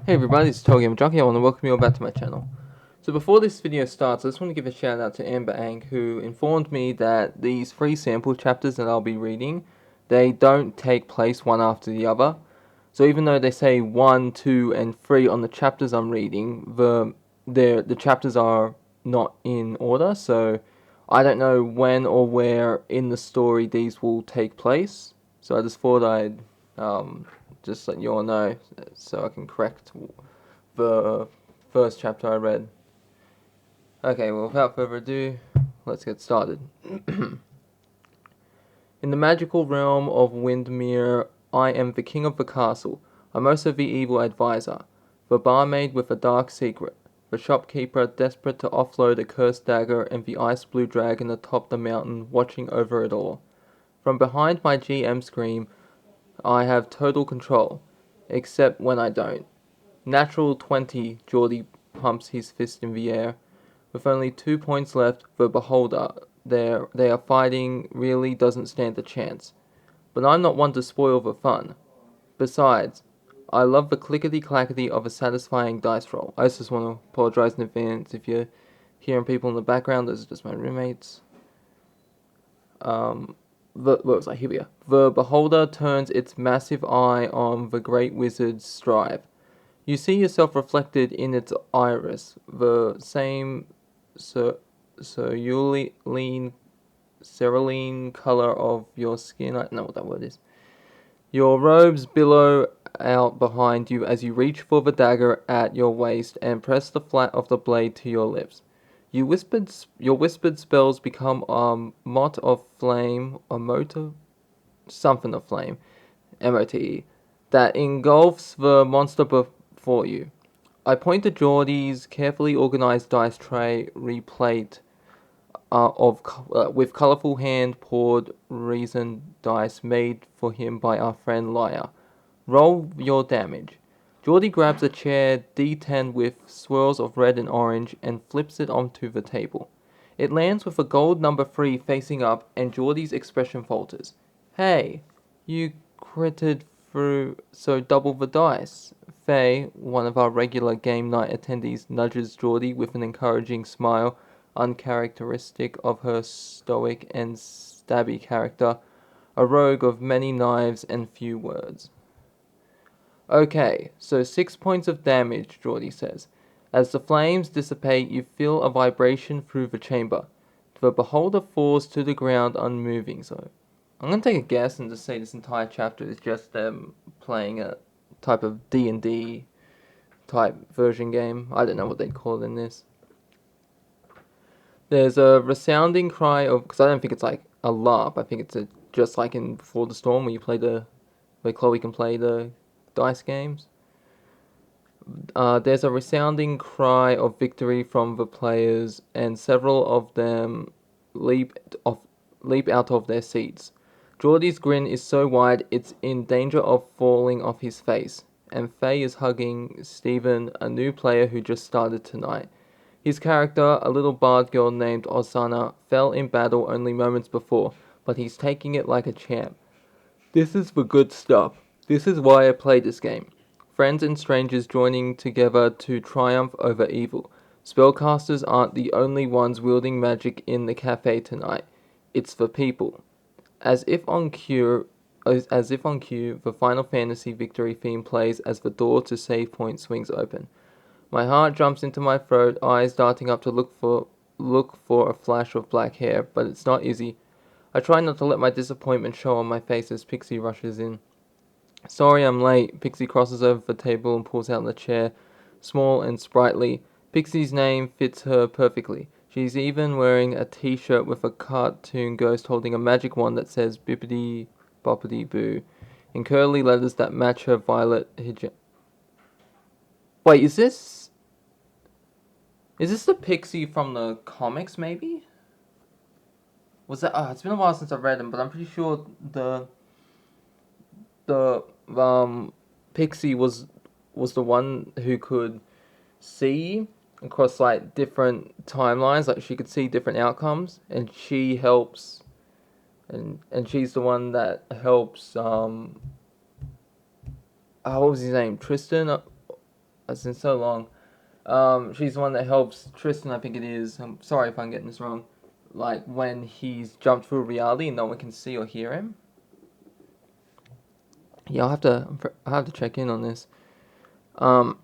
Hey everybody, it's TotalGamerJunkie. I want to welcome you all back to my channel. So before this video starts, I just want to give a shout out to Amber Ang, who informed me that these 3 sample chapters that I'll be reading, they don't take place one after the other. So even though they say 1, 2, and 3 on the chapters I'm reading, the chapters are not in order, so I don't know when or where in the story these will take place. So I just thought I'd just let you all know so I can correct the first chapter I read. Okay, well, without further ado, let's get started. In the magical realm of Windmere, I am the king of the castle. I'm also the evil advisor, the barmaid with a dark secret, the shopkeeper desperate to offload a cursed dagger, and the ice blue dragon atop the mountain watching over it all. From behind my GM screen, I have total control, except when I don't. Natural 20, Geordie pumps his fist in the air. With only 2 points left, the beholder they are fighting really doesn't stand a chance. But I'm not one to spoil the fun. Besides, I love the clickety-clackety of a satisfying dice roll. I just want to apologize in advance if you're hearing people in the background. Those are just my roommates. What was I? Here we go. The beholder turns its massive eye on the great wizard's strive. You see yourself reflected in its iris, the same cerulean color of your skin. I don't know what that word is. Your robes billow out behind you as you reach for the dagger at your waist and press the flat of the blade to your lips. Your whispered spells become a mot of flame, something of flame, MOTE, that engulfs the monster before you. I point to Geordie's carefully organized dice tray, replete with colorful hand-poured resin dice made for him by our friend Liar. Roll your damage. Geordie grabs a chair D10 with swirls of red and orange and flips it onto the table. It lands with a gold number 3 facing up, and Geordie's expression falters. Hey, you critted through, so double the dice. Faye, one of our regular game night attendees, nudges Geordie with an encouraging smile, uncharacteristic of her stoic and stabby character, a rogue of many knives and few words. Okay, so 6 points of damage, Geordie says. As the flames dissipate, you feel a vibration through the chamber. The beholder falls to the ground unmoving, so I'm going to take a guess and just say this entire chapter is just them playing a type of D&D type version game. I don't know what they'd call it in this. There's a resounding cry of, because I don't think it's like a LARP, I think it's just like in Before the Storm where Chloe can play the dice games. There's a resounding cry of victory from the players, and several of them leap out of their seats. Geordie's grin is so wide it's in danger of falling off his face, and Faye is hugging Stephen, a new player who just started tonight. His character, a little bard girl named Osana, fell in battle only moments before, but he's taking it like a champ. This is the good stuff. This is why I play this game. Friends and strangers joining together to triumph over evil. Spellcasters aren't the only ones wielding magic in the cafe tonight. It's the people. As if on cue, the Final Fantasy victory theme plays as the door to save point swings open. My heart jumps into my throat, eyes darting up to look for a flash of black hair, but it's not easy. I try not to let my disappointment show on my face as Pixie rushes in. Sorry I'm late. Pixie crosses over the table and pulls out the chair, small and sprightly. Pixie's name fits her perfectly. She's even wearing a t-shirt with a cartoon ghost holding a magic wand that says bippity boppity boo in curly letters that match her violet hijab. Wait, is this the Pixie from the comics, maybe? Was that? It's been a while since I've read them, but I'm pretty sure the Pixie was the one who could see across like different timelines, like she could see different outcomes, and she helps, and she's the one that helps. What was his name? Tristan. It's been so long. She's the one that helps Tristan, I think it is. I'm sorry if I'm getting this wrong. Like when he's jumped through reality and no one can see or hear him. Yeah, I'll have to check in on this. Um,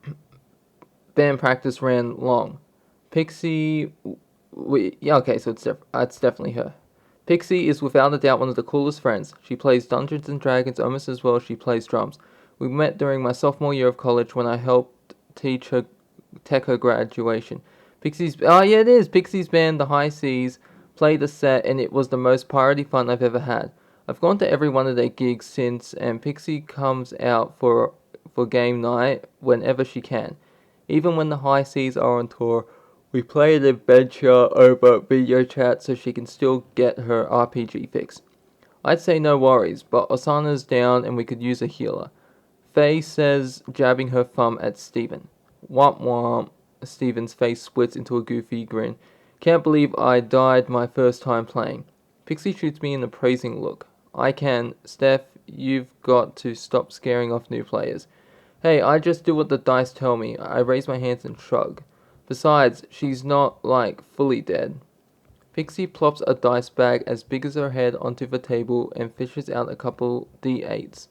band practice ran long. Pixie, yeah, okay, so it's definitely her. Pixie is without a doubt one of the coolest friends. She plays Dungeons and Dragons almost as well as she plays drums. We met during my sophomore year of college when I helped teach her tech her graduation. Oh yeah, it is. Pixie's band, The High Seas, played a set and it was the most party fun I've ever had. I've gone to every one of their gigs since, and Pixie comes out for game night whenever she can. Even when the High Seas are on tour, we play an adventure over video chat so she can still get her RPG fix. I'd say no worries, but Osana's down and we could use a healer. Faye says, jabbing her thumb at Steven. Womp womp. Steven's face splits into a goofy grin. Can't believe I died my first time playing. Pixie shoots me an appraising look. I can. Steph, you've got to stop scaring off new players. Hey, I just do what the dice tell me. I raise my hands and shrug. Besides, she's not, like, fully dead. Pixie plops a dice bag as big as her head onto the table and fishes out a couple D8s.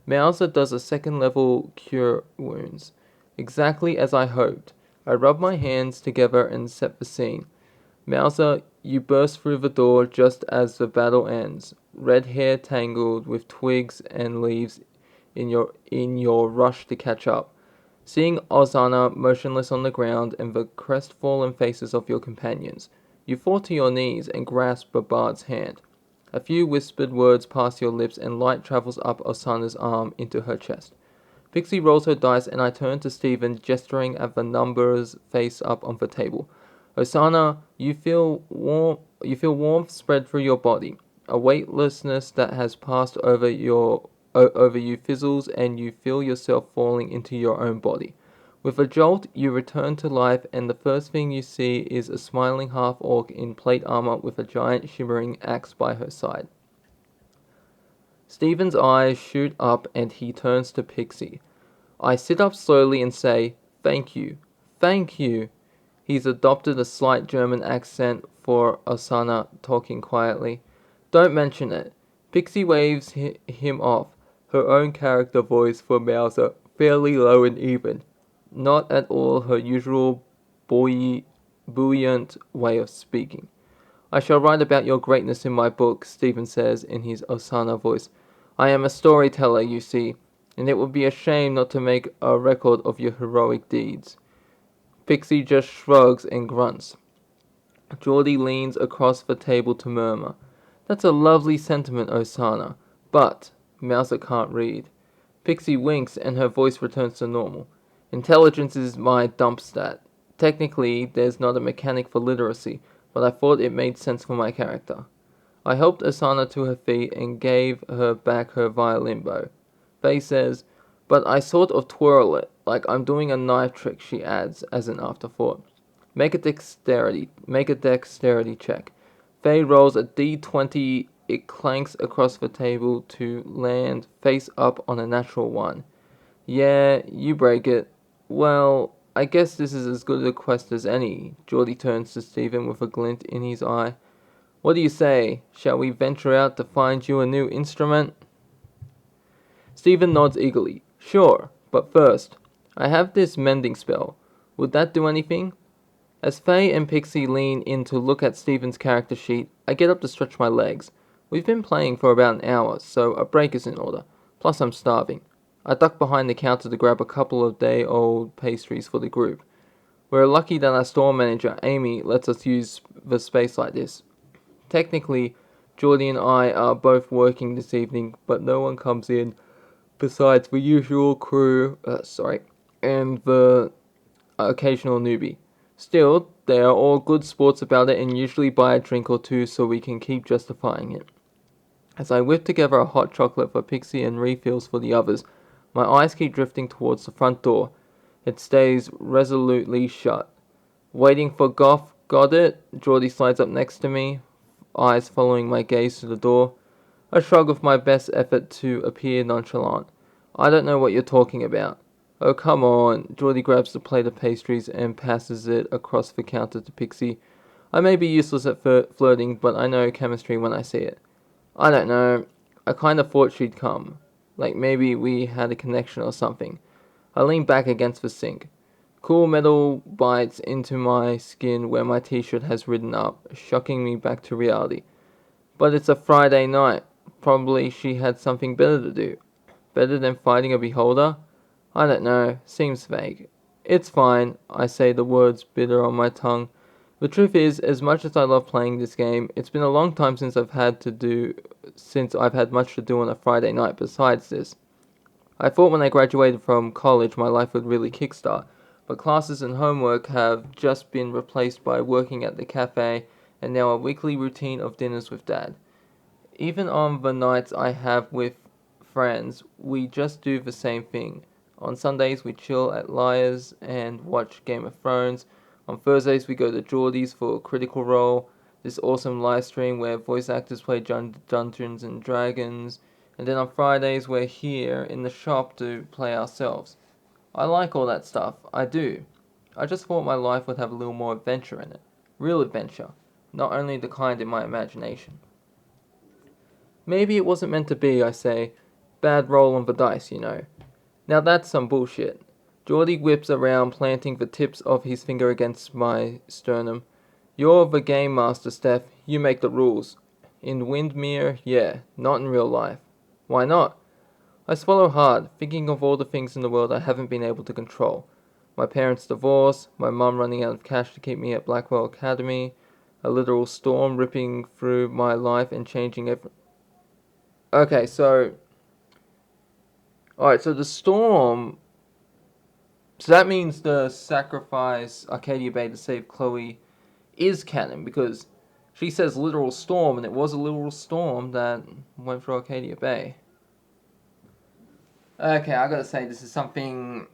Mauser does a second level cure wounds. Exactly as I hoped. I rub my hands together and set the scene. Mauser, you burst through the door just as the battle ends, red hair tangled with twigs and leaves in your rush to catch up. Seeing Ozana motionless on the ground and the crestfallen faces of your companions, you fall to your knees and grasp Babard's hand. A few whispered words pass your lips and light travels up Osana's arm into her chest. Pixie rolls her dice and I turn to Steven, gesturing at the numbers face up on the table. Osana, you feel warmth spread through your body. A weightlessness that has passed over you fizzles and you feel yourself falling into your own body. With a jolt, you return to life and the first thing you see is a smiling half-orc in plate armor with a giant shimmering axe by her side. Steven's eyes shoot up and he turns to Pixie. I sit up slowly and say, "Thank you. Thank you." He's adopted a slight German accent for Osana, talking quietly. Don't mention it. Pixie waves him off, her own character voice for Mauser, fairly low and even. Not at all her usual buoyant way of speaking. I shall write about your greatness in my book, Stephen says in his Osana voice. I am a storyteller, you see, and it would be a shame not to make a record of your heroic deeds. Pixie just shrugs and grunts. Geordie leans across the table to murmur. That's a lovely sentiment, Osana, but Mouser can't read. Pixie winks and her voice returns to normal. Intelligence is my dump stat. Technically, there's not a mechanic for literacy, but I thought it made sense for my character. I helped Osana to her feet and gave her back her violin bow. Faye says, but I sort of twirl it, like I'm doing a knife trick, she adds, as an afterthought. Make a dexterity check. Faye rolls a d20, it clanks across the table to land face up on a natural one. Yeah, you break it. Well, I guess this is as good a quest as any. Geordie turns to Stephen with a glint in his eye. What do you say? Shall we venture out to find you a new instrument? Stephen nods eagerly. Sure, but first, I have this mending spell. Would that do anything? As Faye and Pixie lean in to look at Stephen's character sheet, I get up to stretch my legs. We've been playing for about an hour, so a break is in order. Plus I'm starving. I duck behind the counter to grab a couple of day-old pastries for the group. We're lucky that our store manager, Amy, lets us use the space like this. Technically, Geordie and I are both working this evening, but no one comes in besides the usual crew, and the occasional newbie. Still, they are all good sports about it and usually buy a drink or two so we can keep justifying it. As I whip together a hot chocolate for Pixie and refills for the others, my eyes keep drifting towards the front door. It stays resolutely shut. Waiting for Goff, got it? Geordie slides up next to me, eyes following my gaze to the door. I shrug with my best effort to appear nonchalant. I don't know what you're talking about. Oh, come on. Geordie grabs the plate of pastries and passes it across the counter to Pixie. I may be useless at flirting, but I know chemistry when I see it. I don't know. I kind of thought she'd come. Like maybe we had a connection or something. I lean back against the sink. Cool metal bites into my skin where my t-shirt has ridden up, shocking me back to reality. But it's a Friday night. Probably she had something better to do. Better than fighting a beholder? I don't know. Seems vague. It's fine. I say, the words bitter on my tongue. The truth is, as much as I love playing this game, it's been a long time since I've had much to do on a Friday night besides this. I thought when I graduated from college my life would really kickstart, but classes and homework have just been replaced by working at the cafe and now a weekly routine of dinners with Dad. Even on the nights I have with friends, we just do the same thing. On Sundays we chill at Liars and watch Game of Thrones. On Thursdays we go to Geordie's for Critical Role, this awesome live stream where voice actors play Dungeons and Dragons. And then on Fridays we're here in the shop to play ourselves. I like all that stuff, I do. I just thought my life would have a little more adventure in it. Real adventure, not only the kind in my imagination. Maybe it wasn't meant to be, I say. Bad roll on the dice, you know. Now that's some bullshit. Geordie whips around, planting the tips of his finger against my sternum. You're the game master, Steph. You make the rules. In Windmere, yeah, not in real life. Why not? I swallow hard, thinking of all the things in the world I haven't been able to control. My parents' divorce, my mum running out of cash to keep me at Blackwell Academy, a literal storm ripping through my life and changing every... Okay, so... Alright, so the storm... So that means the sacrifice Arcadia Bay to save Chloe is canon, because she says literal storm, and it was a literal storm that went through Arcadia Bay. Okay, I gotta say, this is something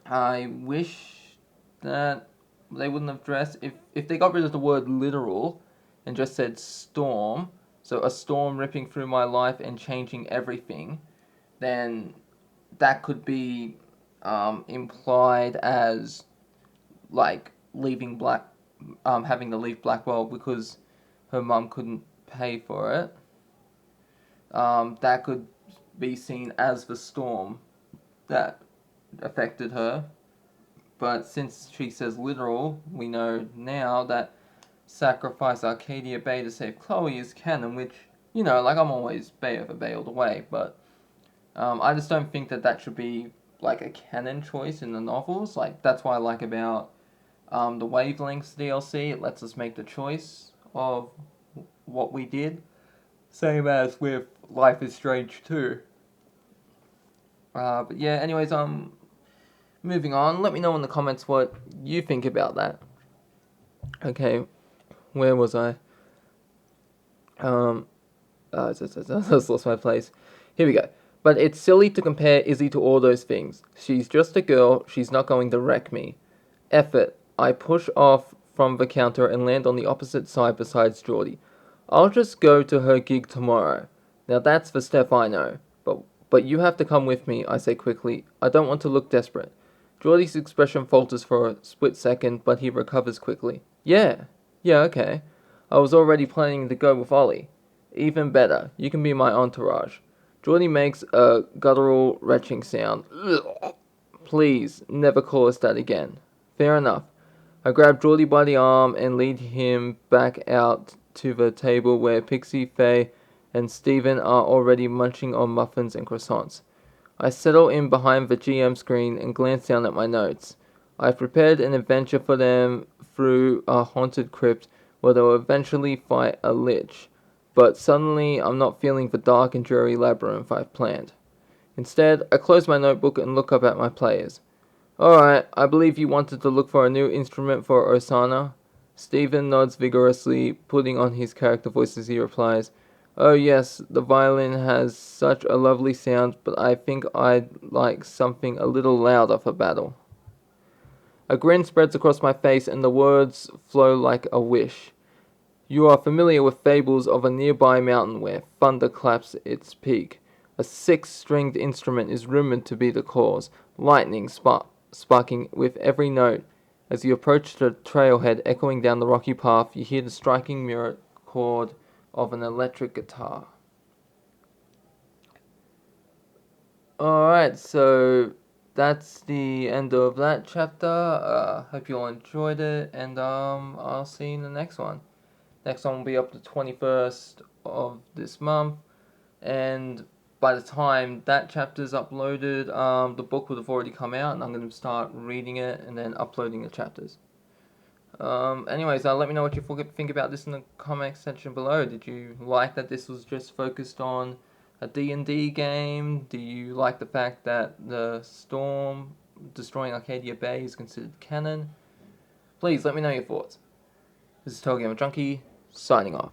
I wish that they wouldn't have dressed. If they got rid of the word literal and just said storm, so a storm ripping through my life and changing everything, then that could be implied as like having to leave Blackwell because her mum couldn't pay for it. That could be seen as the storm that affected her. But since she says literal, we know now that sacrifice Arcadia Bay to save Chloe is canon, which, you know, like I'm always Bay over Bay all the way, but I just don't think that should be like a canon choice in the novels. Like, that's what I like about the Wavelengths DLC. It lets us make the choice of what we did. Same as with Life is Strange 2. But yeah, anyways, moving on. Let me know in the comments what you think about that. Okay, where was I? I just lost my place. Here we go. But it's silly to compare Izzy to all those things. She's just a girl. She's not going to wreck me. Effort. I push off from the counter and land on the opposite side besides Geordie. I'll just go to her gig tomorrow. Now that's the Steph I know. But you have to come with me, I say quickly. I don't want to look desperate. Geordie's expression falters for a split second, but he recovers quickly. Yeah, okay. I was already planning to go with Ollie. Even better, you can be my entourage. Geordie makes a guttural retching sound. Ugh. Please, never call us that again. Fair enough. I grab Geordie by the arm and lead him back out to the table where Pixie, Faye, and Steven are already munching on muffins and croissants. I settle in behind the GM screen and glance down at my notes. I've prepared an adventure for them through a haunted crypt where they'll eventually fight a lich, but suddenly I'm not feeling the dark and dreary labyrinth I've planned. Instead, I close my notebook and look up at my players. Alright, I believe you wanted to look for a new instrument for Osana. Steven nods vigorously, putting on his character voice as he replies, Oh yes, the violin has such a lovely sound, but I think I'd like something a little louder for battle. A grin spreads across my face and the words flow like a wish. You are familiar with fables of a nearby mountain where thunder claps its peak. A six-stringed instrument is rumored to be the cause, lightning sparking with every note. As you approach the trailhead echoing down the rocky path, you hear the striking mirror chord of an electric guitar. Alright, so that's the end of that chapter. Hope you all enjoyed it, and I'll see you in the next one. Next one will be up the 21st of this month, and by the time that chapter's uploaded, the book would have already come out, and I'm going to start reading it and then uploading the chapters. Anyways, let me know what you think about this in the comment section below. Did you like that this was just focused on a D&D game? Do you like the fact that the storm destroying Arcadia Bay is considered canon? Please let me know your thoughts. This is TotalGamerJunkie, signing off.